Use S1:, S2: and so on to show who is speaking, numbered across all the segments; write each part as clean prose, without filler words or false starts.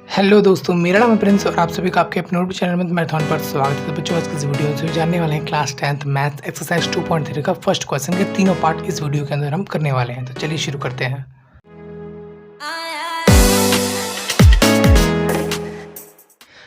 S1: Hello दोस्तों, मेरा नाम है प्रिंस और आप सभी का आपके अपने यूट्यूब चैनल में मैराथन पर स्वागत है। तो बच्चों, आज की इस वीडियो में जानने वाले हैं क्लास 10th मैथ एक्सरसाइज 2.3 का फर्स्ट क्वेश्चन के तीनों पार्ट इस वीडियो के अंदर हम करने वाले हैं। तो चलिए शुरू करते हैं।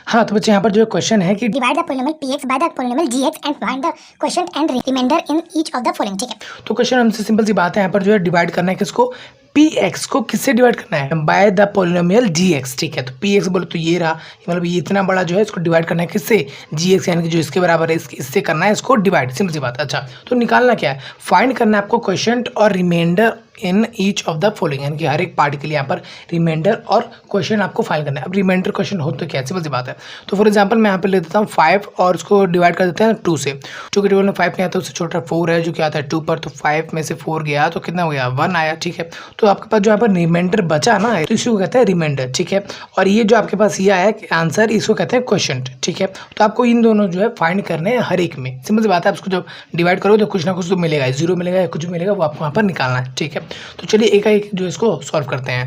S1: हाँ, तो बच्चे यहाँ पर जो क्वेश्चन है कि
S2: divide the polynomial px by the polynomial gx and find the quotient and reminder in each of the following. ठीक है,
S1: तो क्वेश्चन हमसे सिंपल सी बात है, यहाँ पर जो है डिवाइड करना है किसको, px को किससे डिवाइड करना है, बाय द पॉलिनोमियल gx। ठीक है, तो px बोले तो ये रहा, मतलब ये इतना बड़ा जो है इसको डिवाइड करना है किससे, gx, यानी कि जो इसके बराबर है इससे करना है इसको डिवाइड। सिंपल सी बात है। अच्छा, तो निकालना क्या है, फाइंड करना है आपको क्वोशिएंट और reminder in each of the following, यानी कि हर एक पार्ट के लिए यहाँ पर रिमाइंडर और क्वेश्चन आपको फाइंड करना है। अब रिमाइंडर क्वेश्चन हो तो क्या, सिंपल सी बात है। तो फॉर एग्जांपल मैं यहाँ पे ले देता हूँ 5 और उसको डिवाइड कर देते हैं 2 से। 2 के टेबल में 5 नहीं आता, उससे छोटा 4 है जो क्या आता है 2 पर, तो 5 में से 4 गया तो कितना हो गया 1 आया। ठीक है, तो आपके पास जो यहाँ पर रिमाइंडर बचा ना, तो इसको कहते हैं रिमाइंडर। ठीक है, और ये जो आपके पास ये आया आंसर, इसको कहते हैं क्वोशिएंट। ठीक है, तो आपको इन दोनों जो है फाइंड करने हैं हर एक में। सिंपल सी बात है, आप इसको जब डिवाइड करोगे तो कुछ ना कुछ तो मिलेगा, 0 मिलेगा या कुछ मिलेगा, वो आपको वहाँ पर निकालना है। ठीक है, तो चलिए एक जो इसको सॉल्व करते हैं।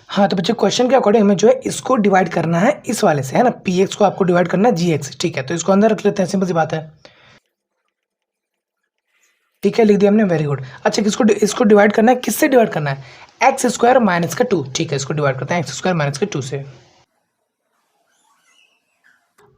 S1: हाँ, तो बच्चे क्वेश्चन के अकॉर्डिंग हमें जो है इसको डिवाइड करना है इस वाले से, है ना, px को आपको डिवाइड करना है gx। ठीक है, तो इसको अंदर रख लेते हैं, सिंपल सी बात है। ठीक है, लिख दिया हमने, वेरी गुड। अच्छा, इसको डिवाइड करना है किससे, डिवाइड करना है एक्स स्क्वायर माइनस का 2। ठीक है, इसको डिवाइड करते हैं एक्स स्क्वायर माइनस का 2 से।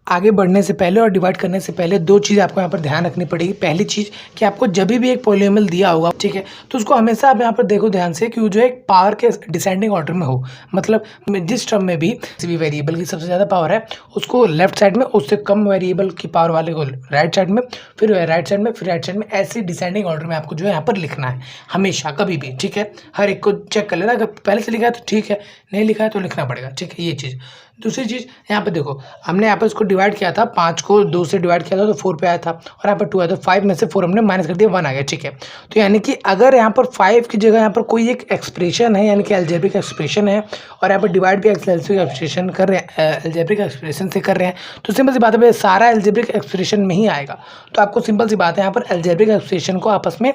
S1: आगे बढ़ने से पहले और डिवाइड करने से पहले दो चीज़ आपको यहाँ पर ध्यान रखनी पड़ेगी। पहली चीज़ कि आपको जब भी एक पॉलिनोमियल दिया होगा, ठीक है, तो उसको हमेशा आप यहाँ पर देखो ध्यान से कि वो जो है पावर के डिसेंडिंग ऑर्डर में हो। मतलब जिस टर्म में भी किसी भी वेरिएबल की सबसे ज़्यादा पावर है उसको लेफ्ट साइड में, उससे कम वेरिएबल की पावर वाले को राइट साइड में, फिर राइट साइड में, फिर राइट साइड में, ऐसे डिसेंडिंग ऑर्डर में आपको जो है यहाँ पर लिखना है हमेशा, कभी भी। ठीक है, हर एक को चेक कर लेना, अगर पहले से लिखा है तो ठीक है, नहीं लिखा है तो लिखना पड़ेगा। ठीक है, ये चीज़। दूसरी चीज़ यहाँ पर देखो, हमने यहाँ पर इसको डिवाइड किया था, 5 को 2 से डिवाइड किया था तो 4 पे आया था, और यहाँ पर 2 आया तो 5 में से 4 हमने माइनस कर दिया, 1 आ गया। ठीक है, तो यानी कि अगर यहाँ पर 5 की जगह यहाँ पर कोई एक एक्सप्रेशन है, यानी कि अलजेब्रिक एक्सप्रेशन है, और यहाँ पर डिवाइड भी अलजेब्रिक एक्सप्रेशन कर रहे हैं, अलजेब्रिक एक्सप्रेशन से कर रहे हैं, तो सिंपल सी बात है सारा अलजेब्रिक एक्सप्रेशन में ही आएगा। तो आपको सिंपल सी बात है, यहाँ पर अलजेब्रिक एक्सप्रेशन को आपस में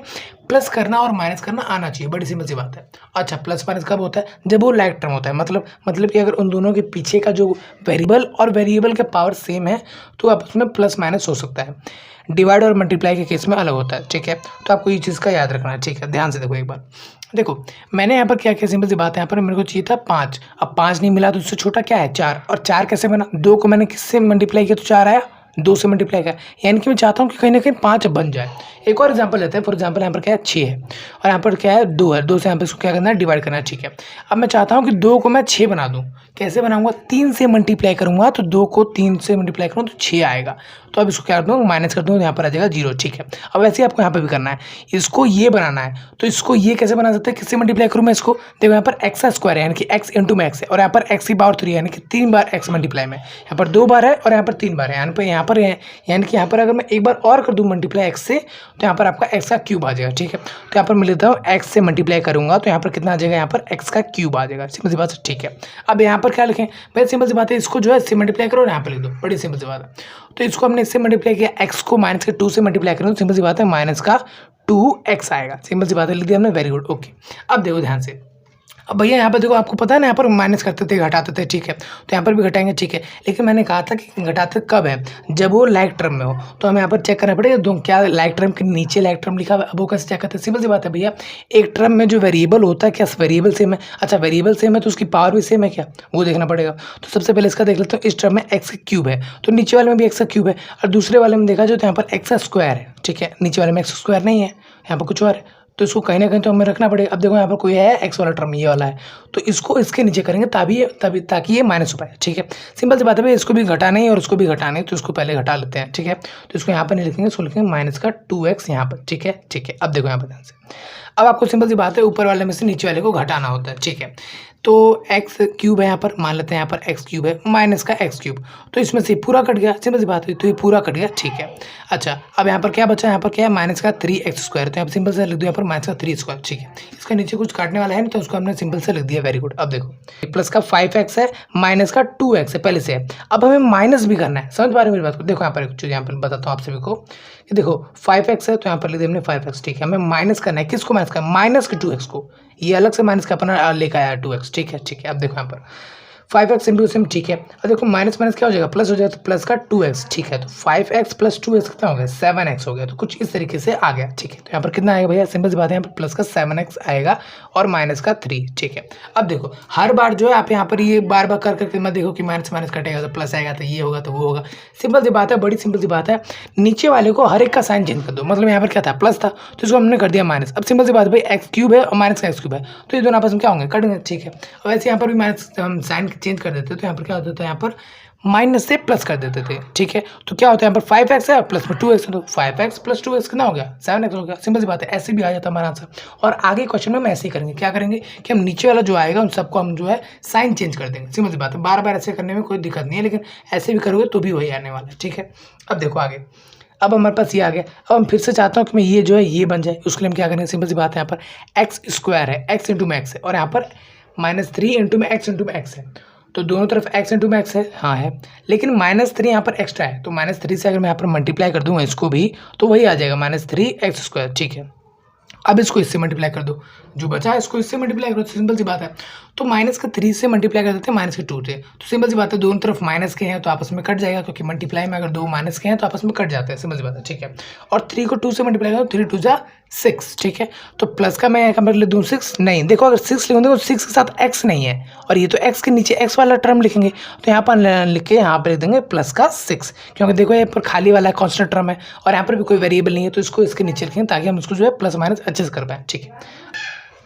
S1: प्लस करना और माइनस करना आना चाहिए, बड़ी सिंपल सी बात है। अच्छा, प्लस माइनस कब होता है, जब वो लाइक टर्म होता है, मतलब कि अगर उन दोनों के पीछे का जो वेरिएबल और वेरिएबल के पावर सेम है तो आपस में प्लस माइनस हो सकता है। डिवाइड और मल्टीप्लाई के केस में अलग होता है। ठीक है, तो आपको ये चीज़ का याद रखना है। ठीक है, ध्यान से देखो एक बार। देखो मैंने यहाँ पर क्या किया, सिंपल सी बात है, यहाँ पर मेरे को चाहिए था 5, अब 5 नहीं मिला तो उससे छोटा क्या है 4, और 4 कैसे बना, 2 को मैंने किससे मल्टीप्लाई किया तो 4 आया, 2 से मल्टीप्लाई किया, यानी कि मैं चाहता हूँ कि कहीं ना कहीं 5 बन जाए। एक और एग्जांपल लेते हैं, फॉर एग्जांपल यहाँ पर क्या है 6 है, और यहाँ पर क्या है 2 है, 2 से यहाँ पर इसको क्या करना है डिवाइड करना है। ठीक है, अब मैं चाहता हूँ कि 2 को मैं 6 बना दूँ, कैसे बनाऊंगा, 3 से मल्टीप्लाई करूँगा, तो 2 को 3 से मल्टीप्लाई करूँ तो 6 आएगा, तो अब इसको क्या कर दूँ माइनस कर दूँ, तो यहाँ पर आ जाएगा 0। ठीक है, अब वैसे ही आपको यहाँ पर भी करना है, इसको ये बनाना है, तो इसको ये कैसे बना सकते हैं, किससे मल्टीप्लाई करूँ मैं इसको, देखो यहाँ पर एक्स स्क्वायर है, यानी कि एक्स इंटू में एक्स है, और यहाँ पर एक्स की पावर 3 है, यानी कि 3 बार एक्स मल्टीप्लाई में, यहाँ पर 2 बार है और यहाँ पर 3 बार है, यहाँ पर यानी कि यहाँ पर अगर मैं एक बार और कर दूँ मल्टीप्लाई एक्स से, तो यहाँ पर आपका एक्स का क्यूब आ जाएगा। ठीक है, तो यहाँ पर मैं लेता हूँ एक्स से मल्टीप्लाई करूँगा तो यहाँ पर कितना आ जाएगा, यहाँ पर एक्स का क्यूब आ जाएगा। सिंपल सी बात है। ठीक है, अब यहाँ पर क्या लिखें भाई, सिंपल सी बात है, इसको जो है इससे मल्टीप्लाई करो और यहाँ पर लिख दो, बड़ी सिंपल सी बात है। तो इसको हमने इससे मल्टीप्लाई किया, एक्स को माइनस के 2 से मल्टीप्लाई करूँ तो सिंपल सी बात है माइनस का 2x आएगा। सिंपल सी बात है, लिख दिया हमने, वेरी गुड। ओके, अब देखो ध्यान से, अब भैया यहाँ पर देखो, आपको पता है ना यहाँ पर माइनस करते थे घटाते थे, ठीक है, तो यहाँ पर भी घटाएंगे। ठीक है, लेकिन मैंने कहा था कि घटाते कब है, जब वो लाइक टर्म में हो, तो हमें यहाँ पर चेक करना पड़ेगा क्या लाइक टर्म के नीचे लाइक टर्म लिखा हुआ है, अब वो कैसे चेक करते हैं, सिंपल सी बात है भैया, एक टर्म में जो वेरिएबल होता है, क्या वेरिएबल सेम है, अच्छा वेरिएबल सेम है तो उसकी पावर भी सेम है क्या, वो देखना पड़ेगा। तो सबसे पहले इसका देख लेते हो, इस टर्म में एक्स का क्यूब है तो नीचे वाले में भी एक्स का क्यूब है, और दूसरे वाले में देखा जाए तो यहाँ पर एक्स का स्क्वायर है। ठीक है, नीचे वाले में एक्स स्क्वायर नहीं है, यहाँ पर कुछ और है, तो इसको कहीं ना कहीं तो हमें रखना पड़ेगा। अब देखो यहाँ पर कोई है एक्स वाला टर्म, ये वाला है, तो इसको इसके नीचे करेंगे तभी ताकि ये माइनस हो पाए। ठीक है, सिंपल सी बात है भाई, इसको भी घटाना है और इसको भी घटाना है, तो इसको पहले घटा लेते हैं। ठीक है, तो इसको यहाँ पर नहीं लिखेंगे, इसको लिखेंगे माइनस का 2x यहाँ पर। ठीक है, ठीक है, अब देखो यहाँ पर ध्यान से, अब आपको सिंपल सी बात है, ऊपर वाले में से नीचे वाले को घटाना होता है। ठीक है, तो एक्स क्यूब है यहाँ पर, मान लेते हैं यहाँ पर एक्स क्यूब है माइनस का एक्स क्यूब, तो इसमें से पूरा कट गया, सिंपल सी बात है, तो ये पूरा कट गया। ठीक है, अच्छा अब यहाँ पर क्या बचा, यहाँ पर क्या है माइनस का 3x स्क्वायर, तो यहाँ पर सिंपल से लिख दो यहाँ पर माइनस का 3 स्क्वायर। ठीक है, इसका नीचे कुछ काटने वाला है नहीं, तो उसको हमने सिंपल से लिख दिया, वेरी गुड। अब देखो प्लस का 5x है, माइनस का 2x है, पहले से है, अब हमें माइनस भी करना है, समझ पा रहे हैं मेरी बात को। देखो यहाँ पर एक चीज़ यहाँ पर बताता हूँ आप सभी को, कि देखो 5x है तो यहाँ पर लिख दिया हमने 5x। ठीक है, हमें माइनस करना है, किसको माइनस करना है, माइनस के 2x को, ये अलग से माइनस का अपना लेकर आया 2x। ठीक है, ठीक है, अब देखो यहाँ पर 5x इंटू सेम, ठीक है। और देखो माइनस माइनस क्या हो जाएगा, प्लस हो जाएगा, तो प्लस का 2x, ठीक है। तो 5x प्लस 2x कितना हो गया, 7x हो गया। तो कुछ इस तरीके से आ गया, ठीक है। तो यहाँ पर कितना आएगा भैया, सिंपल सी बात है, यहाँ पर प्लस का 7x आएगा और माइनस का 3, ठीक है। अब देखो हर बार जो है आप यहाँ पर ये बार बार कर करके मत देखो कि माइनस माइनस कटेगा तो प्लस आएगा, तो ये होगा तो वो होगा। सिंपल सी बात है, बड़ी सिंपल सी बात है। नीचे वाले को हर एक का साइन चेंज कर दो। मतलब यहाँ पर क्या था, प्लस था, तो इसको हमने कर दिया माइनस। अब सिंपल सी बात है भाई, एक्स क्यूब है और माइनस का एक्स क्यूब है, तो ये दोनों आपस में क्या होंगे, कटेंगे, ठीक है। और वैसे यहाँ पर भी माइनस हम साइन चेंज कर देते, तो यहाँ पर क्या होता था, यहाँ पर माइनस से प्लस कर देते थे, ठीक है। तो क्या होता है, यहाँ पर 5x है प्लस में 2x है, तो 5x प्लस 2x कितना हो गया, 7x हो गया। सिंपल सी बात है, ऐसे भी आ जाता हमारा आंसर। और आगे क्वेश्चन में हम ऐसे ही करेंगे, क्या करेंगे कि हम नीचे वाला जो आएगा उन सबको हम जो है साइन चेंज कर देंगे। सिंपल सी बात है, बार बार ऐसे करने में कोई दिक्कत नहीं है, लेकिन ऐसे भी करोगे तो भी वही आने वाला है, ठीक है। अब देखो आगे, अब हमारे पास ये आ गया। अब हम फिर से चाहता हूँ कि मैं ये जो है ये बन जाए, उसके लिए हम क्या करेंगे, सिंपल सी बात है, यहाँ पर एक्स स्क्वायर है, एक्स इंटू में एक्स है, और यहाँ पर -3 इंटू में एक्स इंटू में एक्स है, तो दोनों तरफ x इंटू में एक्स है, हाँ है, लेकिन -3 यहाँ पर एक्स्ट्रा है, तो -3 से अगर मैं यहाँ पर मल्टीप्लाई कर दूंगा इसको भी, तो वही आ जाएगा -3x², ठीक है। अब इसको इससे मल्टीप्लाई कर दो, जो बचा है इसको इससे मल्टीप्लाई करो, सिंपल सी बात है। तो -3 से मल्टीप्लाई कर देते हैं -2 से, तो सिंपल सी बात है, दोनों तरफ माइनस के हैं तो आपस में कट जाएगा, क्योंकि मल्टीप्लाई में अगर दो माइनस के हैं तो आपस में कट जाते हैं, सिंपल सी बात है, ठीक है। और 3 को 2 से मल्टीप्लाई करो, 3 2 जा 6, ठीक है। तो प्लस का मैं यहाँ पर लिख दूँ 6, नहीं, देखो अगर 6 लिखूँगा तो 6 के साथ x नहीं है, और ये तो x के नीचे x वाला टर्म लिखेंगे, तो यहाँ पर लिख के यहाँ पर लिख देंगे प्लस का 6, क्योंकि देखो यहाँ पर खाली वाला कॉन्स्टेंट टर्म है और यहाँ पर भी कोई वेरिएबल नहीं है, तो इसको इसके नीचे लिखेंगे ताकि हम इसको जो है प्लस माइनस अच्छे से कर पाएँ, ठीक है।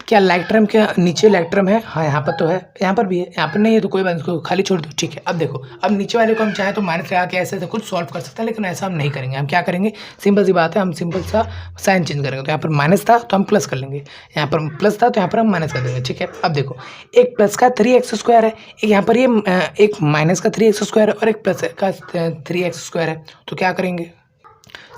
S1: क्या लाइक टर्म के नीचे लाइक टर्म है, हाँ यहाँ पर तो है, यहाँ पर भी है, यहाँ पर नहीं है, तो कोई बात, इसको खाली छोड़ दो, ठीक है। अब देखो, अब नीचे वाले को हम चाहे तो माइनस लगा के ऐसे ऐसे कुछ सॉल्व कर सकते हैं, लेकिन ऐसा हम नहीं करेंगे। हम क्या करेंगे, सिंपल सी बात है, हम सिंपल सा साइन चेंज करेंगे। तो यहाँ पर माइनस था तो हम प्लस कर लेंगे, यहाँ पर प्लस था तो यहाँ पर हम माइनस कर देंगे, ठीक है। अब देखो, एक प्लस का 3x² है, एक यहाँ पर ये एक माइनस का 3x² है, और एक प्लस का 3x² है, तो क्या करेंगे,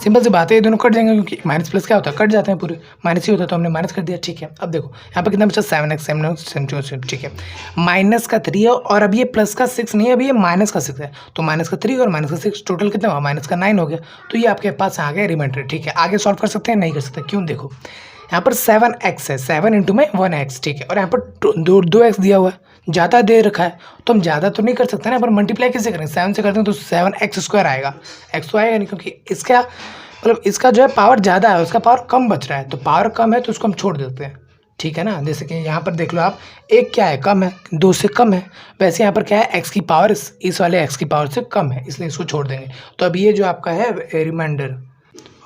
S1: सिंपल सी बात है, ये दोनों कट जाएंगे, क्योंकि माइनस प्लस क्या होता है, कट जाते हैं पूरे, माइनस ही होता है, तो हमने माइनस कर दिया, ठीक है। अब देखो यहाँ पर कितना बचा, 7x, ठीक है। माइनस का 3 है, और अब ये प्लस का 6 नहीं है, अभी ये माइनस का 6 है, तो माइनस का 3 और माइनस का 6 टोटल कितना हुआ, माइनस का 9 हो गया। तो ये आपके पास आ गया रिमाइंडर, ठीक है। आगे सॉल्व कर सकते हैं, नहीं कर सकते, क्यों, देखो यहाँ पर 7x है, 7 इंटू में 1x, ठीक है, और यहाँ पर 2x दिया हुआ है, ज़्यादा दे रखा है, तो हम ज़्यादा तो नहीं कर सकते ना, पर मल्टीप्लाई कैसे करेंगे, 7 से करते हैं तो 7x² आएगा, x तो आएगा नहीं, क्योंकि इसका मतलब इसका जो है पावर ज़्यादा है, उसका पावर कम बच रहा है, तो पावर कम है तो उसको हम छोड़ देते हैं, ठीक है ना। जैसे कि यहाँ पर देख लो आप, एक क्या है, कम है, 2 से कम है, वैसे यहाँ पर क्या है, x की पावर इस वाले x की पावर से कम है, इसलिए इसको छोड़ देंगे। तो अब ये जो आपका है रिमाइंडर,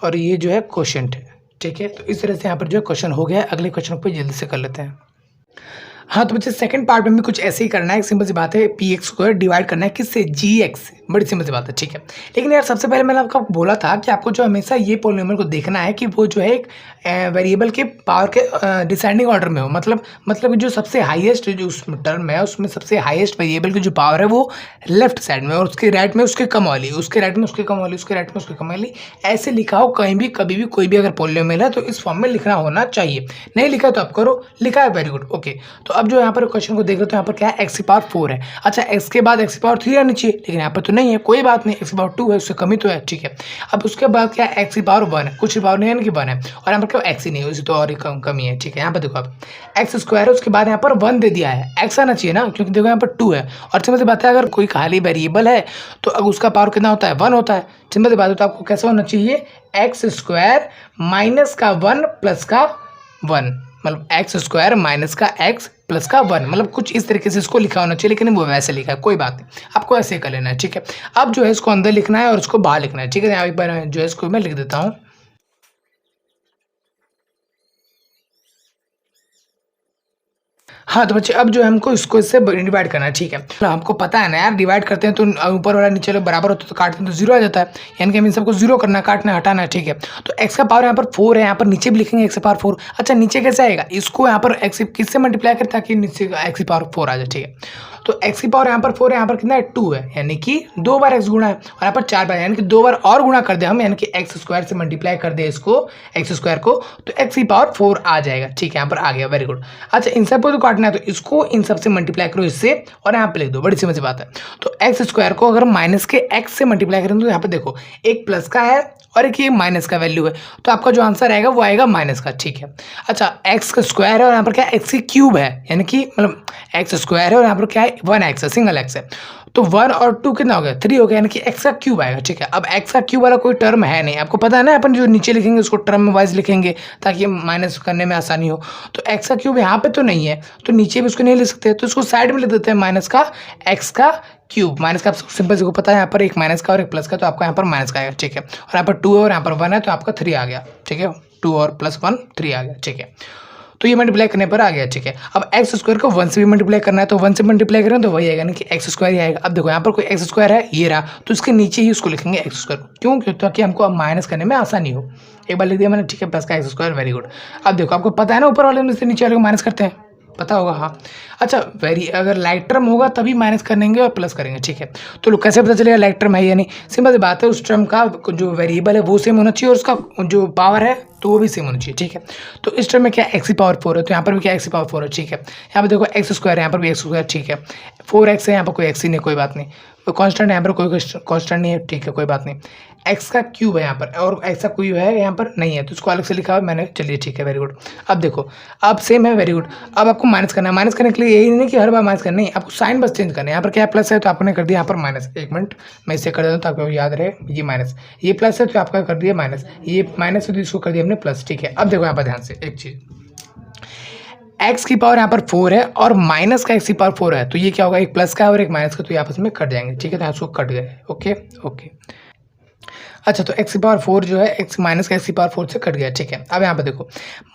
S1: और ये जो है क्वोशंट है, ठीक है। तो इस तरह से यहाँ पर जो क्वेश्चन हो गया है। अगले क्वेश्चन को जल्दी से कर लेते हैं। हाँ, तो बच्चे सेकंड पार्ट में भी कुछ ऐसे ही करना है, सिंपल सी बात है, px को डिवाइड करना है किससे, gx से, बड़ी सिंपल सी बात है, ठीक है। लेकिन यार सबसे पहले मैंने आपको बोला था कि आपको जो हमेशा ये पॉलिनोमियल को देखना है कि वो जो है एक वेरिएबल के पावर के डिसेंडिंग ऑर्डर में हो, मतलब जो सबसे हाईएस्ट जो उस टर्म है उसमें सबसे हाईएस्ट वेरिएबल की जो पावर है वो लेफ्ट साइड में, और उसके राइट में उसके कम वाली, उसके राइट में उसके कम वाली, उसके राइट में उसके कम वाली, ऐसे लिखा हो कहीं भी कभी भी, कोई भी अगर पॉलिनोमियल है तो इस फॉर्म में लिखना होना चाहिए। नहीं लिखा तो आप करो, लिखा है वेरी गुड, ओके। तो अब जो यहाँ पर क्वेश्चन को देख रहे हो तो यहाँ पर क्या है, x की पावर 4 है, अच्छा x के बाद x की पावर 3 आनी चाहिए, लेकिन यहाँ पर तो नहीं है, कोई बात नहीं, x की पावर 2 है, उससे कमी तो है, ठीक है। अब उसके बाद क्या है, x की पावर 1 है, कुछ की पावर नहीं है, 1 है, और यहाँ पर क्या x ही नहीं है, उसी तो और कमी है, ठीक है। यहाँ पर देखो आप x² है, उसके बाद यहाँ पर 1 दे दिया है, x आना चाहिए ना, क्योंकि देखो यहाँ पर 2 है, और सिंपल सी बात है, अगर कोई खाली वेरिएबल है तो अब उसका पावर कितना होता है, 1 होता है। सिंपल सी बात है, तो आपको कैसा होना चाहिए, x² माइनस का 1 प्लस का 1, मतलब x² माइनस का x प्लस का 1, मतलब कुछ इस तरीके से इसको लिखा होना चाहिए, लेकिन वो वैसे लिखा है, कोई बात नहीं, आपको ऐसे कर लेना है, ठीक है। अब जो है इसको अंदर लिखना है और इसको बाहर लिखना है, ठीक है। यहाँ एक बार जो है इसको मैं लिख देता हूँ। हाँ, तो बच्चे अब जो है हमको इसको इससे डिवाइड करना है, ठीक है। तो हमको पता है ना यार, डिवाइड करते हैं तो ऊपर वाला नीचे वाला बराबर होता है, तो काटते हैं तो 0 आ जाता है, यानी कि हम इन सबको 0 करना, काटना, हटाना है, ठीक है। तो x का पावर यहाँ पर 4 है, यहाँ पर नीचे भी लिखेंगे x का पावर 4। अच्छा, नीचे कैसे आएगा, इसको यहाँ पर x किससे मल्टीप्लाई करें ताकि नीचे x की पावर 4 आ जाए, ठीक है। तो x की पावर यहाँ पर 4 है, यहाँ पर कितना है, 2 है, यानी कि 2 बार x गुणा है, और यहाँ पर 4 बार, यानी कि 2 बार और गुणा कर दे हम, यानी कि x² से मल्टीप्लाई कर दे इसको, x² को, तो x की पावर 4 आ जाएगा, ठीक है। यहाँ पर आ गया, वेरी गुड। अच्छा, इन सबको तो काटना है, तो इसको इन सब से मल्टीप्लाई करो इससे, और यहाँ पे लिख दो, बड़ी सिंपल सी बात है। तो x² को अगर माइनस के x से मल्टीप्लाई करें तो यहाँ पे देखो एक प्लस का है और एक ये माइनस का वैल्यू है, तो आपका जो आंसर आएगा वो आएगा माइनस का। ठीक है, अच्छा एक्स का स्क्वायर है और यहाँ पर क्या है एक्स की क्यूब है, यानी कि मतलब एक्स स्क्वायर है और यहाँ पर क्या है 1x है, सिंगल एक्स है, तो 1 और 2 कितना हो गया 3 हो गया, यानी कि एक्स का क्यूब आएगा। ठीक है, अब एक्स का क्यूब वाला कोई टर्म है नहीं, आपको पता है ना, अपन जो नीचे लिखेंगे उसको टर्म वाइज लिखेंगे ताकि माइनस करने में आसानी हो। तो एक्स का क्यूब यहाँ पे तो नहीं है, तो नीचे भी उसको नहीं लिख सकते, तो उसको साइड में लिख देते हैं माइनस का एक्स का क्यूब। माइनस का सिंपल से को पता है यहाँ पर एक माइनस का और एक प्लस का, तो आपका यहाँ पर माइनस का आएगा। ठीक है, और यहाँ पर 2 है और यहाँ पर 1 है, तो आपका 3 आ गया। ठीक है, 2 और प्लस 1 3 आ गया। ठीक है, तो ये मल्टीप्लाई करने पर आ गया। ठीक है, अब एक्स स्क्वायर को 1 से भी मल्टीप्लाई करना है, तो 1 से मल्टीप्लाई करें तो वही आएगा ना कि एक्स स्क्वायर ही आएगा। अब देखो यहाँ पर कोई एक्स स्क्वायर है, ये रहा, तो इसके नीचे ही उसको लिखेंगे एक्स स्क्वायर। क्यों? ताकि हमको अब माइनस करने में आसानी हो। एक बार लिख दिया मैंने, ठीक है, प्लस का एक्स स्क्वायर, वेरी गुड। अब देखो आपको पता है ना ऊपर वाले में से नीचे वाले को माइनस करते हैं, पता होगा। हाँ, अच्छा अगर लाइक टर्म होगा तभी माइनस करेंगे और प्लस करेंगे। ठीक है, तो कैसे पता चलेगा लाइक टर्म है या नहीं? सिंपल सी बात है, उस टर्म का जो वेरिएबल है वो सेम होना चाहिए और उसका जो पावर है तो वो भी सेम होना चाहिए। ठीक है, तो इस टर्म में क्या एक्स की पावर 4 है, तो यहाँ पर भी क्या एक्स की पावर 4 है। ठीक है, यहाँ पर देखो एक्स स्क्वायर है, यहाँ पर भी एक्स स्क्वायर। ठीक है, 4x है, यहाँ पर कोई एक्स ही नहीं, कोई बात नहीं। तो कॉन्स्टेंट है, यहाँ पर कोई कॉन्स्टेंट नहीं है। ठीक है, कोई बात नहीं। एक्स का क्यूब है यहाँ पर और एक्स का क्यूब है यहाँ पर नहीं है, तो उसको अलग से लिखा हुआ मैंने। चलिए ठीक है, वेरी गुड। अब देखो अब सेम है, वेरी गुड। अब आपको माइनस करना है, माइनस करने के लिए यही नहीं कि हर बार माइनस करना, नहीं, आपको साइन बस चेंज करना है। यहाँ पर क्या प्लस है तो आपने कर दिया यहाँ पर माइनस। एक मिनट मैं इसे कर देता हूँ ताकि आपको याद रहे, ये माइनस, ये प्लस है तो आपका कर दिया माइनस, ये माइनस है तो इसको कर दिया हमने प्लस। ठीक है, अब देखो यहाँ पर ध्यान से एक चीज़, एक्स की पावर यहाँ पर 4 है और माइनस का एक्स की पावर 4 है, तो ये क्या होगा, एक प्लस का है और एक माइनस का, तो ये आपस में कट जाएंगे। ठीक है, तो यहाँ उसको कट गए। ओके ओके, अच्छा तो एक्स की पावर 4 जो है एक्स माइनस का एक्स की पावर 4 से कट गया। ठीक है, अब यहाँ पे देखो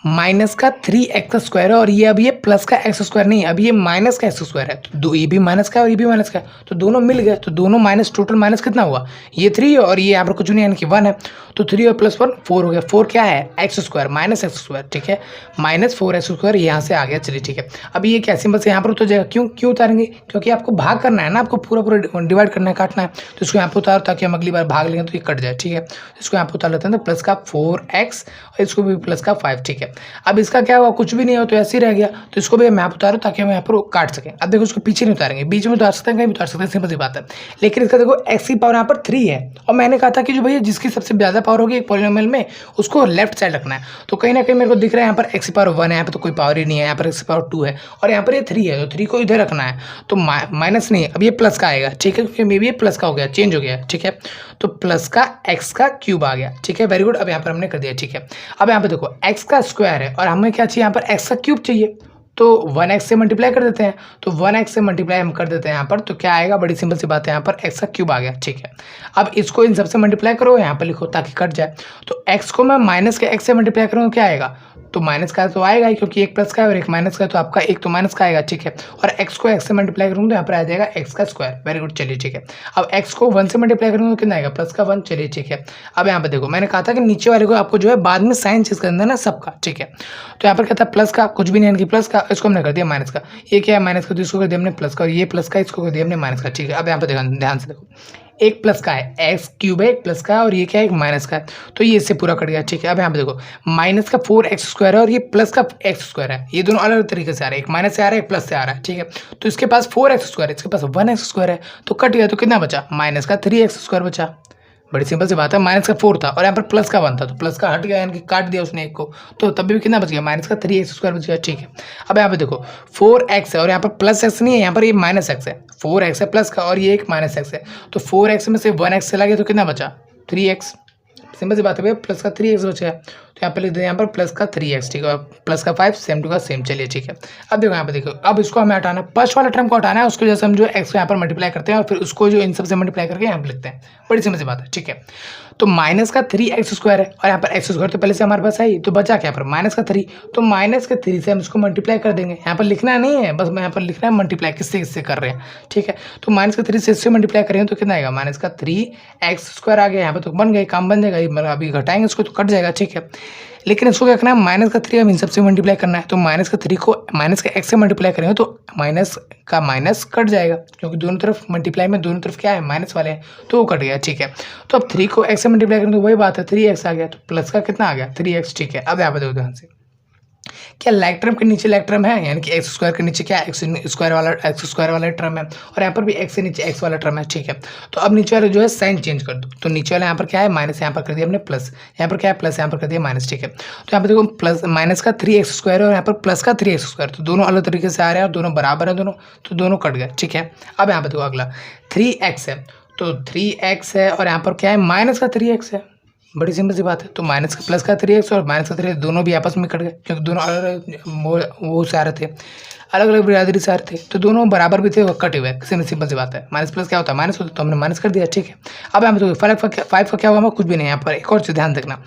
S1: माइनस का 3x का स्क्वायर है और ये अब ये प्लस का एक्स स्क्वायर नहीं है, अब ये माइनस का एक्स स्क्वायर है, तो दो ये भी माइनस का है और ये भी माइनस का है, तो दोनों मिल गए, तो दोनों माइनस, टोटल माइनस कितना हुआ, ये 3 और ये यहाँ पर कुछ नहीं यानी कि 1 है, तो 3 और प्लस 1 4 हो गया। 4 क्या है, x square minus x square. ठीक है, माइनस 4x स्क्वायर यहाँ से आ गया। चलिए ठीक है, अब ये क्या सिंबल से यहाँ पर उतर जाएगा, क्यों उतारेंगे, क्योंकि आपको भाग करना है ना, आपको पूरा डिवाइड करना है, काटना है, तो इसको यहाँ पर उतारो ताकि हम अगली बार भाग लेंगे तो ये कट जाए। ठीक है, इसको यहाँ पर उतार लेते हैं, तो प्लस का 4x और इसको भी प्लस का 5। ठीक है, अब इसका क्या हुआ, कुछ भी नहीं हो तो ऐसे ही रह गया, तो इसको भी हम यहाँ पर उतारो ताकि हम यहाँ पर काट सकें। अब देखो इसको पीछे नहीं उतारेंगे, बीच में उतार सकते हैं, कहीं भी उतार सकते हैं, सिंपल सी बात है। लेकिन इसका देखो एक्स की पावर यहाँ पर 3 है और मैंने कहा था कि जो भैया जिसकी सबसे ज़्यादा पावर होगी एक पॉलिनोमियल में उसको लेफ्ट साइड रखना है, तो कहीं ना कहीं मेरे को दिख रहा है यहाँ पर एक्स की पावर 1 है, यहाँ पर तो कोई पावर ही नहीं है, यहाँ पर एक्स की पावर 2 है और यहाँ पर ये 3 है, तो 3 को इधर रखना है, तो माइनस नहीं, अब ये प्लस का आएगा। ठीक है, क्योंकि मे भी ये प्लस का हो गया, चेंज हो गया। ठीक है, तो प्लस का एक्स का क्यूब आ गया। ठीक है, वेरी गुड। अब यहाँ पर हमने कर दिया। ठीक है, अब यहाँ पर देखो एक्स का स्क्वायर है और हमें क्या चाहिए, यहाँ पर एक्स का क्यूब चाहिए, तो 1x से मल्टीप्लाई कर देते हैं, तो 1x से मल्टीप्लाई हम कर देते हैं यहाँ पर, तो क्या आएगा, बड़ी सिंपल सी बात है, यहाँ पर x का क्यूब आ गया। ठीक है, अब इसको इन सबसे मल्टीप्लाई करो, यहाँ पर लिखो ताकि कट जाए, तो x को मैं माइनस के x से मल्टीप्लाई करूँगा, क्या आएगा, तो माइनस का तो आएगा ही, क्योंकि एक प्लस का है और एक माइनस का है, तो आपका एक तो माइनस का आएगा। ठीक है, और x को x से मल्टीप्लाई करूँगा तो यहाँ पर आ जाएगा x का स्क्वायर। Very good. चलिए ठीक है, अब x को 1 से मल्टीप्लाई करूँगा तो कितना आएगा, प्लस का 1। चलिए ठीक है, अब यहाँ पर देखो मैंने कहा था कि नीचे वाले को आपको जो है बाद में साइन चेंज कर देना ना सबका। ठीक है, तो यहाँ पर क्या था, प्लस का कुछ भी नहीं यानी कि प्लस का, इसको हमने कर दिया माइनस का, ये क्या है माइनस का, तो इसको कर दिया हमने प्लस का, और ये प्लस का, इसको कर दिया हमने माइनस का। ठीक है, अब यहाँ पर देखो ध्यान से देखो, एक प्लस का है, एक्स क्यूब है, एक प्लस का है और ये क्या है, एक माइनस का है, तो ये इससे पूरा कट गया। ठीक है, अब यहाँ पे देखो माइनस का 4x स्क्वायर है और ये प्लस का x स्क्वायर है, ये दोनों अलग अलग तरीके से आ रहे हैं, एक माइनस से आ रहा है, एक प्लस से आ रहा है। ठीक है, तो इसके पास 4x स्क्वायर है, इसके पास 1x स्क्वायर है, तो कट गया, तो कितना बचा, माइनस का 3x स्क्वायर बचा। बड़ी सिंपल सी बात है, माइनस का 4 था और यहाँ पर प्लस का 1 था, तो प्लस का हट गया यानी कि काट दिया उसने एक को, तो तब भी कितना बच गया, माइनस का 3x स्क्वायर बच गया। ठीक है, अब यहाँ पे देखो 4x है और यहाँ पर प्लस x नहीं है, यहाँ पर ये माइनस x है, 4x है प्लस का और ये एक माइनस x है, तो 4x में से 1x चला गया तो कितना बचा, 3x। सिंपल सी बात है भैया, प्लस का 3x बचा है, तो यहाँ पर लिख दें यहाँ पर प्लस का 3x। ठीक है, प्लस का 5 सेम टू का सेम। चलिए ठीक है, अब देखो यहाँ पे देखो, अब इसको हमें हटाना है, फर्स्ट वाला टर्म को हटाना है, उसको जैसे हम जो x को यहाँ पर मल्टीप्लाई करते हैं और फिर उसको जो इन सब से मल्टीप्लाई करके यहाँ पर लिखते हैं। बड़ी सिंपल सी बात है। ठीक है, तो माइनस का 3x स्क्वायर है और यहाँ पर x स्क्वायर तो पहले से हमारे पास है ही, तो बचा क्या पर माइनस का 3, तो माइनस के 3 से हम इसको मल्टीप्लाई कर देंगे, यहाँ पर लिखना नहीं है, बस मैं यहाँ पर लिख रहा है मल्टीप्लाई किससे कर रहे हैं। ठीक है, तो माइनस का 3 से इससे मल्टीप्लाई करेंगे तो कितना आएगा, माइनस का 3x स्क्वायर आ गया, यहाँ पर तो बन गया, काम बन जाएगा, अभी घटाएंगे इसको तो कट जाएगा। ठीक है, लेकिन इसको क्या करना है, माइनस का 3 हम इन सबसे मल्टीप्लाई करना है, तो माइनस का 3 को माइनस का x से मल्टीप्लाई करेंगे तो माइनस का माइनस कट जाएगा, क्योंकि दोनों तरफ मल्टीप्लाई में दोनों तरफ क्या है, माइनस वाले हैं, तो वो कट गया। ठीक है, तो अब 3 को x से मल्टीप्लाई करेंगे तो वही बात है, 3x आ गया, तो प्लस का कितना आ गया, 3x। ठीक है, अब यहाँ पे देखो ध्यान से, क्या लाइक टर्म के नीचे लाइक टर्म है, यानी कि एक्स स्क्वायर के नीचे क्या एक्स स्क्वायर वाला टर्म है, और यहाँ पर भी एक्स से नीचे एक्स वाला टर्म है, ठीक है। तो अब नीचे वाले जो है साइन चेंज कर दो, तो नीचे वाला यहाँ पर क्या है माइनस, यहाँ पर कर दिया हमने प्लस, यहाँ पर क्या है प्लस, यहाँ पर कर दिया माइनस, ठीक है। तो यहाँ पर देखो प्लस माइनस का 3x स्क्वायर है और यहाँ पर प्लस का 3x स्क्वायर, तो दोनों अलग तरीके से आ रहे हैं और दोनों बराबर है दोनों, तो दोनों कट गए, ठीक है। अब यहाँ पर देखो अगला 3x है, तो 3x है और यहाँ पर क्या है माइनस का 3x है, बड़ी सिंपल सी बात है। तो माइनस का प्लस का 3x और माइनस का 3x दोनों भी आपस में कट गए, क्योंकि दोनों अलग वो से आ रहे थे, अलग अलग बिरादरी से आ रहे थे, तो दोनों बराबर भी थे और कटे हुए, सिंपल सी बात है। माइनस प्लस क्या होता है माइनस होता है, तो हमने माइनस कर दिया, ठीक है। अब यहाँ पे 5 का क्या हुआ, कुछ भी नहीं। यहाँ पर एक और चीज़ ध्यान रखना,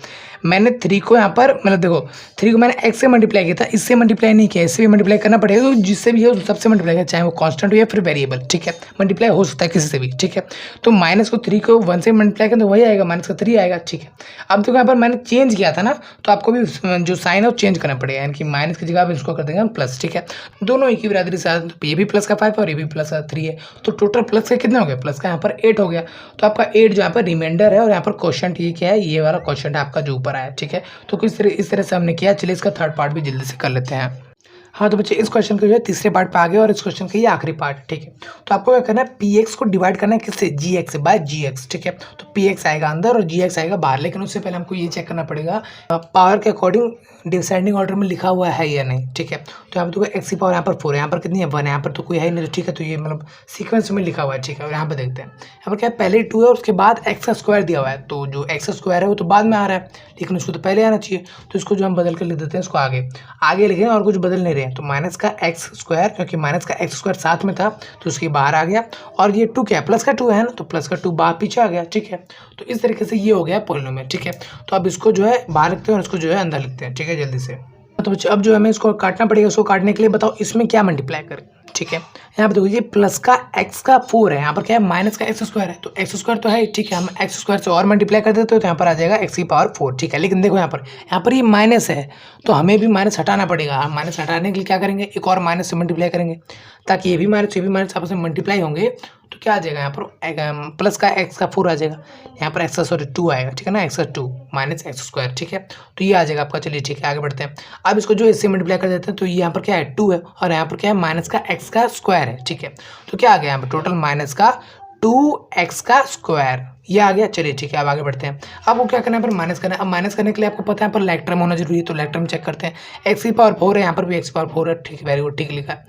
S1: मैंने 3 को यहाँ पर मतलब देखो 3 को मैंने x से मल्टीप्लाई किया था, इससे मल्टीप्लाई नहीं किया, इससे भी मल्टीप्लाई करना पड़ेगा, तो जिससे भी है सबसे मल्टीप्लाई किया, चाहे वो कांस्टेंट हो या फिर वेरिएबल, ठीक है। मल्टीप्लाई हो सकता है किसी से भी, ठीक है। तो माइनस को 3 को 1 से मल्टीप्लाई करें तो वही आएगा, माइनस का 3 आएगा, ठीक है। अब देखो यहाँ पर मैंने चेंज किया था ना, तो आपको भी जो साइन है वो चेंज करना पड़ेगा, यानी कि माइनस की जगह आप इसको कर देंगे हम प्लस, ठीक है। दोनों एक ही बिरादरी से, ये भी प्लस का 5 और ये भी प्लस का 3 है, तो टोटल प्लस का कितना हो गया, प्लस का यहाँ पर 8 हो गया। तो आपका 8 जो यहाँ पर रिमाइंडर है और यहाँ पर क्वेश्चन ये क्या है, ये वाला क्वेश्चन आपका जो ऊपर आया, ठीक है। तो इस तरह से हमने किया। चलिए इसका थर्ड पार्ट भी जल्दी से कर लेते हैं। हाँ तो बच्चे इस क्वेश्चन के जो है तीसरे पार्ट पे आ गए और इस क्वेश्चन का ये आखिरी पार्ट, ठीक है। तो आपको क्या करना है, px को डिवाइड करना है किससे, gx से, बाय gx, ठीक है। तो px आएगा अंदर और gx आएगा बाहर, लेकिन उससे पहले हमको ये चेक करना पड़ेगा पावर के अकॉर्डिंग डिसेंडिंग ऑर्डर में लिखा हुआ है या नहीं, ठीक है। तो यहाँ पर देखो x की पावर यहाँ पर 4 है, यहाँ पर कितनी है 1 है, यहाँ पर तो कोई है नहीं, ठीक है। तो ये मतलब सीक्वेंस में लिखा हुआ है, ठीक है। और यहाँ पर देखते हैं, यहाँ पर क्या है पहले 2 है और उसके बाद x का स्क्वायर दिया हुआ है, तो जो x स्क्वायर है वो तो बाद में आ रहा है, लेकिन उसको तो पहले आना चाहिए। तो इसको जो हम बदल कर लिख देते हैं, इसको आगे लिखें और कुछ बदल नहीं रहे हैं। तो माइनस का एक्स स्क्वायर, क्योंकि माइनस का एक्स स्क्वायर साथ में था तो उसके बाहर आ गया, और ये 2 क्या है प्लस का 2 है ना, तो प्लस का 2 बाहर पीछे आ गया, ठीक है। तो इस तरीके से ये हो गया पॉलिनोमियल, ठीक है। तो अब इसको जो है बाहर लिखते हैं और इसको जो है अंदर लिखते हैं, ठीक है, जल्दी से। तो बच्चे अब जो हमें इसको काटना पड़ेगा, इसको काटने के लिए बताओ इसमें क्या मल्टीप्लाई करें, ठीक है। यहाँ पे देखो ये प्लस का x का 4 है, यहाँ पर क्या है माइनस का x स्क्वायर है, तो x स्क्वायर तो है, ठीक है। हम x स्क्वायर से और मल्टीप्लाई कर देते हो तो यहाँ पर आ जाएगा x की पावर 4, ठीक है। लेकिन देखो यहाँ पर ये माइनस है, तो हमें भी माइनस हटाना पड़ेगा। हम माइनस हटाने के लिए क्या करेंगे, एक और माइनस से मल्टीप्लाई करेंगे, ताकि ये भी माइनस आपस में मल्टीप्लाई होंगे, तो क्या आ जाएगा यहाँ पर प्लस का x का 4 आ जाएगा, यहाँ पर x का 2 आएगा, ठीक है ना, x का 2 माइनस x स्क्वायर, ठीक है। तो ये आ जाएगा आपका। चलिए ठीक है आगे बढ़ते हैं। अब इसको जो इससे मल्टीप्लाई कर देते हैं, तो यहाँ पर क्या है 2 है और यहाँ पर क्या है माइनस का x का स्क्वायर है, ठीक है। तो क्या आ गया यहाँ पर टोटल माइनस का 2x का स्क्वायर, ये आ गया। चलिए ठीक है अब आगे बढ़ते हैं। अब वो क्या करना है पर माइनस करना है। अब माइनस करने के लिए आपको पता है यहाँ पर लाइक टर्म होना जरूरी है, तो लाइक टर्म चेक करते हैं। x की पावर 4 है, यहाँ पर भी x की पावर 4 है, ठीक है, वेरी गुड, ठीक लिखा है।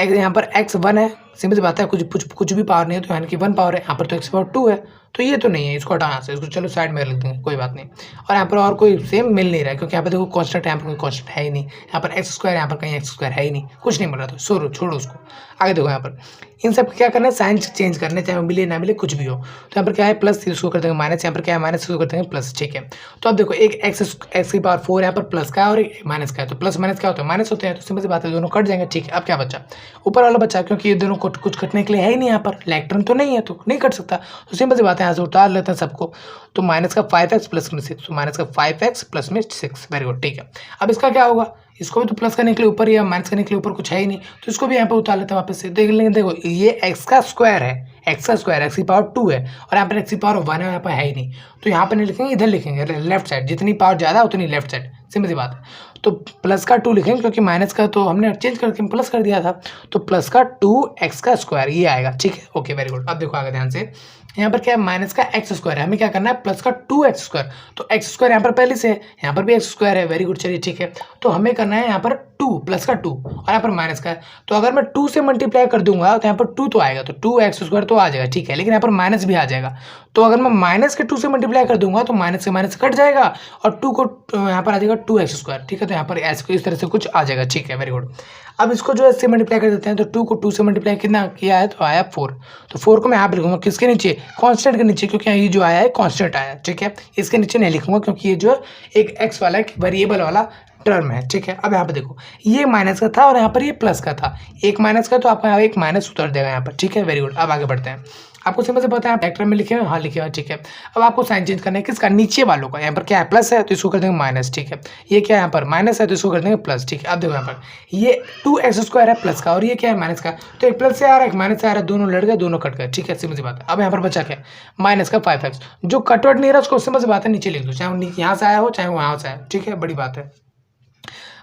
S1: यहाँ पर x 1 है, सिंपल सी बात है, कुछ भी पावर नहीं है, तो यानी कि 1 पावर है। यहाँ पर तो x की पावर 2 है, तो ये तो नहीं है, इसको हटाना से, इसको चलो साइड में लिख देंगे, कोई बात नहीं। और यहाँ पर और कोई सेम मिल नहीं रहा है, क्योंकि यहाँ पर देखो कांस्टेंट है, यहाँ पर कोई कांस्टेंट है ही नहीं। यहाँ पर एक्स स्क्वायर, यहाँ पर कहीं एक्स स्क्वायर है ही नहीं, कुछ नहीं मिल रहा, तो छोड़ो उसको। आगे देखो यहाँ पर इन सब क्या करना है, साइन चेंज करने, चाहे मिले ना मिले कुछ भी हो। तो यहाँ पर क्या है प्लस, इसको कर देंगे माइनस, यहाँ पर क्या है माइनस, इसको कर देंगे प्लस, ठीक है। तो अब देखो एक एक्स की पावर 4 यहाँ पर प्लस का है और एक माइनस का है, तो प्लस माइनस क्या होता है माइनस होते हैं, तो सिंपल सी बात है दोनों कट जाएंगे, ठीक है। अब क्या बचा, ऊपर वाला बचा, क्योंकि ये दोनों कुछ कटने के लिए है ही नहीं, यहाँ पर लाइक टर्म तो नहीं है, तो नहीं कट सकता। तो सिंपल सी बात है, यहाँ से उतार लेते हैं सबको। तो माइनस का 5x प्लस में 6, तो माइनस का 5x प्लस में 6, वेरी गुड, ठीक है। अब इसका क्या होगा, इसको भी तो प्लस करने के लिए ऊपर या माइनस करने के लिए ऊपर कुछ है ही नहीं, तो इसको भी यहाँ पे उतार लेते हैं वापस से। देख लेंगे, देखो ये x का स्क्वायर है, x का स्क्वायर x की पावर 2 है और यहाँ पर x की पावर 1 है, यहाँ पर है ही नहीं, तो यहाँ पर नहीं लिखेंगे, इधर लिखेंगे लेफ्ट साइड, जितनी पावर ज़्यादा उतनी लेफ्ट साइड, सिंपल सी बात है। तो प्लस का 2 लिखेंगे, क्योंकि माइनस का तो हमने चेंज करके प्लस कर दिया था, तो प्लस का 2x का स्क्वायर ये आएगा, ठीक है, ओके वेरी गुड। अब देखो आगे ध्यान से, यहाँ पर क्या है माइनस का x स्क्वायर है, हमें क्या करना है प्लस का 2x स्क्वायर, तो x स्क्वायर यहाँ पर पहले से है, यहाँ पर भी x स्क्वायर है, वेरी गुड, चलिए ठीक है। तो हमें करना है यहाँ पर 2 प्लस का 2 और यहाँ पर माइनस का है, तो अगर मैं 2 से मल्टीप्लाई कर दूंगा तो यहाँ पर 2 तो आएगा, तो 2x स्क्वायर तो आ जाएगा, ठीक है। लेकिन यहाँ पर माइनस भी आ जाएगा, तो अगर मैं माइनस के 2 से मल्टीप्लाई कर दूंगा तो माइनस से माइनस कट जाएगा और 2 को यहाँ पर आ जाएगा 2x स्क्वायर, ठीक है। तो यहाँ पर ऐसे इस तरह से कुछ आ जाएगा, ठीक है, वेरी गुड। अब इसको जो है इससे मल्टीप्लाई कर देते हैं, तो 2 को 2 से मल्टीप्लाई कितना किया है, तो आया 4, तो 4 को मैं यहाँ पे लिखूंगा किसके नीचे, कांस्टेंट के नीचे, क्योंकि ये जो आया है कांस्टेंट आया है, ठीक है। इसके नीचे नहीं लिखूंगा, क्योंकि ये जो एक x वाला एक वेरिएबल वाला टर्म है, ठीक है। अब यहाँ पे देखो ये माइनस का था और यहाँ पर ये प्लस का था, एक माइनस का, तो आपका यहाँ एक माइनस उतर देगा यहाँ पर, ठीक है, वेरी गुड। अब आगे बढ़ते हैं। आपको सिंपल से पता है आप वेक्टर में लिखे हुए, हाँ लिखे हुए, ठीक है। अब आपको साइन चेंज करना है, किसका, नीचे वालों का। यहाँ पर क्या है प्लस है, तो इसको कर देंगे माइनस, ठीक है। ये क्या है यहाँ पर माइनस है, तो इसको कर देंगे प्लस, ठीक है। अब देखो यहाँ पर ये 2x स्क्वायर है प्लस का और ये क्या है माइनस का, तो एक प्लस से आ रहा है एक माइनस से आ रहा है, दोनों लड़ गए, दोनों कट गए, ठीक है, सिंपल सी बात है। अब यहाँ पर बचा क्या, माइनस का 5x, जो कटवट नहीं रहा उसको सिंपल सी बात है नीचे लिख दो, चाहे यहाँ से आया हो चाहे वहाँ से आया, ठीक है, बड़ी बात है।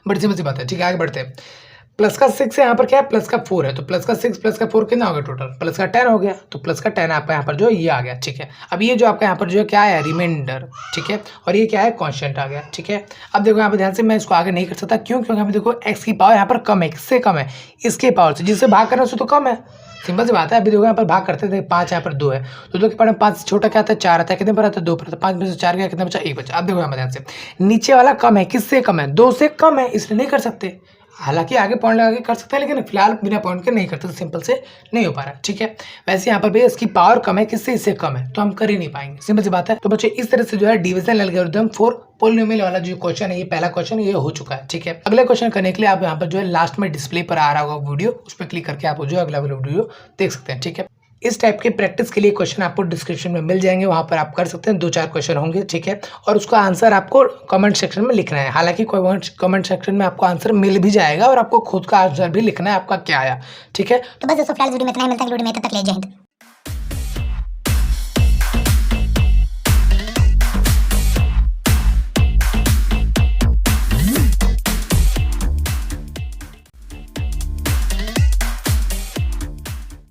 S1: बड़ी सिंपल सी बात है, ठीक है। आगे बढ़ते हैं। प्लस का 6 है, यहाँ पर क्या है, प्लस का 4 है, तो प्लस का 6 प्लस का 4 कितना हो गया टोटल, प्लस का 10 हो गया, तो प्लस का 10 आपका यहाँ पर जो ये आ गया, ठीक है। अब ये जो आपका यहाँ पर जो है क्या है, रिमाइंडर, ठीक है, और ये क्या है, कांस्टेंट आ गया, ठीक है। अब देखो यहाँ पर ध्यान से, मैं इसको आगे नहीं कर सकता, क्यों, क्योंकि यहाँ पे देखो एक्स की पावर यहाँ पर कम है, किससे कम है, इसके पावर से, जिससे भाग करना उससे तो कम है, सिंपल सी बात है। अभी देखो यहाँ पर भाग करते थे, 5 यहाँ पर 2 है, तो 2 के पावर में 5 छोटा क्या आता है, 4 आता है, कितने पर आता है, 2 पर आता है, 5 में से 4 गया, कितना बचा, 1 बचा। अब देखो यहाँ पर ध्यान से, नीचे वाला कम है, किससे कम है, 2 से कम है, इसलिए नहीं कर सकते। हालांकि आगे पॉइंट लगा के कर सकते हैं, लेकिन फिलहाल बिना पॉइंट के नहीं करते, तो सिंपल से नहीं हो पा रहा है, ठीक है। वैसे यहाँ पर भी इसकी पावर कम है, किससे, इससे कम है, तो हम कर ही नहीं पाएंगे, सिंपल सी बात है। तो बच्चे इस तरह से जो है डिविजन एल्गोरिथम फॉर पॉलिनोमियल वाला जो क्वेश्चन है, ये पहला क्वेश्चन ये हो चुका है, ठीक है। अगले क्वेश्चन करने के लिए आप यहाँ पर जो है लास्ट में डिस्प्ले पर आ रहा होगा वीडियो, उस पर क्लिक करके आप जो है अगला वीडियो देख सकते हैं, ठीक है। इस टाइप के प्रैक्टिस के लिए क्वेश्चन आपको डिस्क्रिप्शन में मिल जाएंगे, वहां पर आप कर सकते हैं, 2-4 क्वेश्चन होंगे, ठीक है। और उसका आंसर आपको कमेंट सेक्शन में लिखना है। हालांकि कमेंट सेक्शन में आपको आंसर मिल भी जाएगा और आपको खुद का आंसर भी लिखना है आपका क्या आया, ठीक है।
S2: तो बस दोस्तों फिलहाल वीडियो में इतना ही, मिलता है वीडियो में, तब तक ले जय हिंद।